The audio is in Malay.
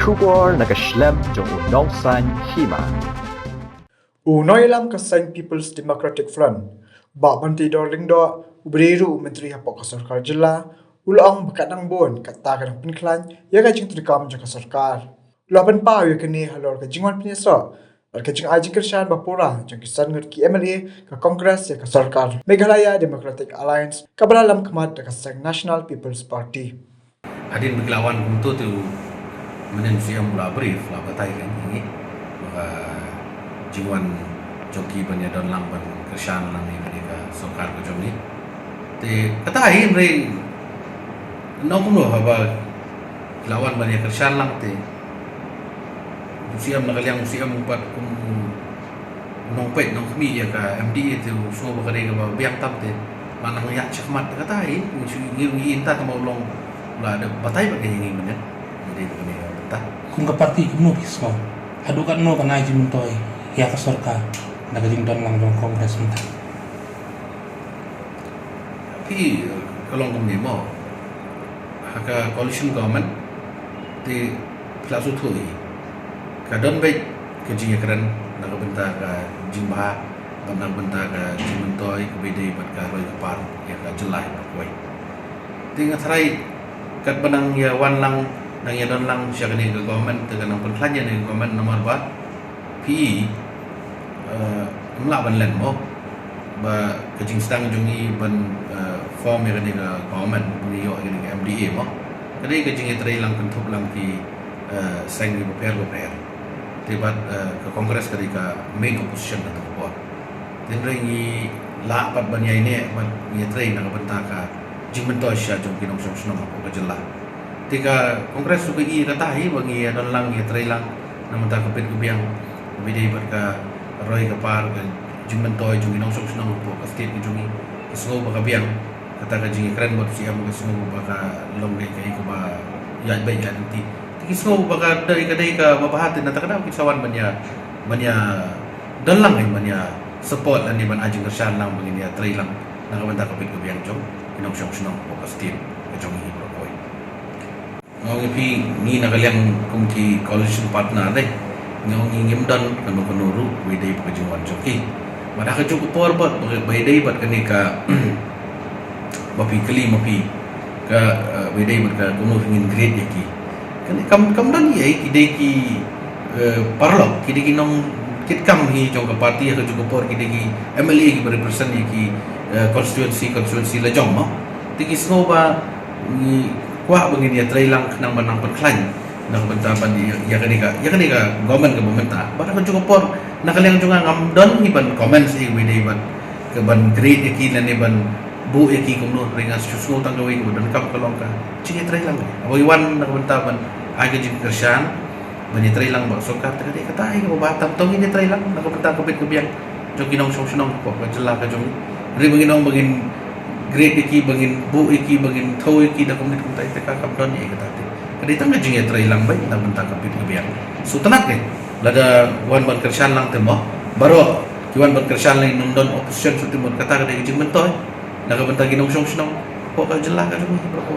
Kubor nakaslem jong unongsan hima. Unoilam kasang People's Democratic Front, ba banti dorling do ubreru menteri hapok sarkar jilla, ulang bakatang bon kata kanang pinklan ya kajing trikam jaka sarkar. Ulapan pa ya kini halor kajingwan pinyeso, kajing aji kershan bapura jang kisan ngut ki MLA ka Kongres ya ka sarkar. Meghalaya Democratic Alliance kabalalam kemat kasang National People's Party. Hadin berlawan untuk tu menensi yang mula brief lah batai kan ini maka jiwan joki banyak don lang ban kersan lang ni mereka sokar ko jom ni te kata hai mre nong kuno haba lawan banyak kersan lang te usiam nakaliang usiam empat kum nong pet nong kami ya ka MDA tu so bakare ka biang tam te manang ya cakmat kata hai ngi inta ta mau long lah ada batai pakai ini benar jadi begini betah kung kapati kuno pismo adukan no kana aji muntoy ya ka sarkar nagajing don lang jong Kongres minta tapi kalau ngomong mo haka coalition government ti plasu thui kadon baik kejing keren nagabenta ka jimba bandang benta ka jimuntoy kubede bat ka roy kapar ya ka jelai bakoi tingat rai kat benang ya wan lang nang ya don lang siya kani ke government tegan nang penklanya ni government nomor ba PE mla ban len mo ba kejing stang jungi ban form ya kani ke government ni yo kani ke MDA mo kadi kejing trai lang pentup lang ki seng ni prepare tibat ke kongres kadi ka main opposition na to den ringi la pat ban ya ini ban ya trai nang bentaka jimentoy siya jong kinong song ako kajela tika kongres suka i katahi bangi don lang ya trai lang namun ta kapit kubiang bidai berka roy kapar ka jimentoy jong kinong song ako ka state jongi isgo baka biang kata ka jingi keren bot siya mo isgo baka long day kay ko ba yan bay yan ti isgo baka dari kadai ka mabahatin na takada kisawan banya don lang ay banya support ani ban ajing kersyan lang bangi ya trai lang nakabanta kapit kubiang jong inong siyong po kastin kajong hibro ko ngong ipi ni nakaliang kumti coalition partner deh ngong ingim dan kanu wedai kajong wan joki mada kajong por bat wedai bat kani ka mapi kali mapi ka wedai bat ka kunu ingin grade yaki kani kam dan ye kidai ki parlok kidai ki nong kit kam hi jong ka parti ka jong por kidai ki MLA ki represent yaki constituency lejong mo tiki snow ba ni kwa begini ya trai lang nang manang perklan nang bentaban ya kani ka government bementa ba ka cukup por nakaliang juga ngam don ni ban comment si wede ban ke ban grade ki lan ni ban bu ki kumno ringas susu tang gawi ko dan kam kalong ka ci trai lang awi wan nang bentaban aga jing kersan ban trai lang ba so ka tadi kata ai ko batam tong ini trai lang nang benta kapit ko biang jokinong song ko ka jela ka jong ri bagin grade iki bagin bu iki bagin thau iki da komit kumtai te ka kapdon ni kata te kadi tang jing ya trai lang bai na benta kapit kebiang so tanak ke lada wan ban kersan lang te mo baro kiwan ban kersan lang nondon opposition so timur kata kada jing mentoy na ka benta ginong song ko ka jela ka jong bro ko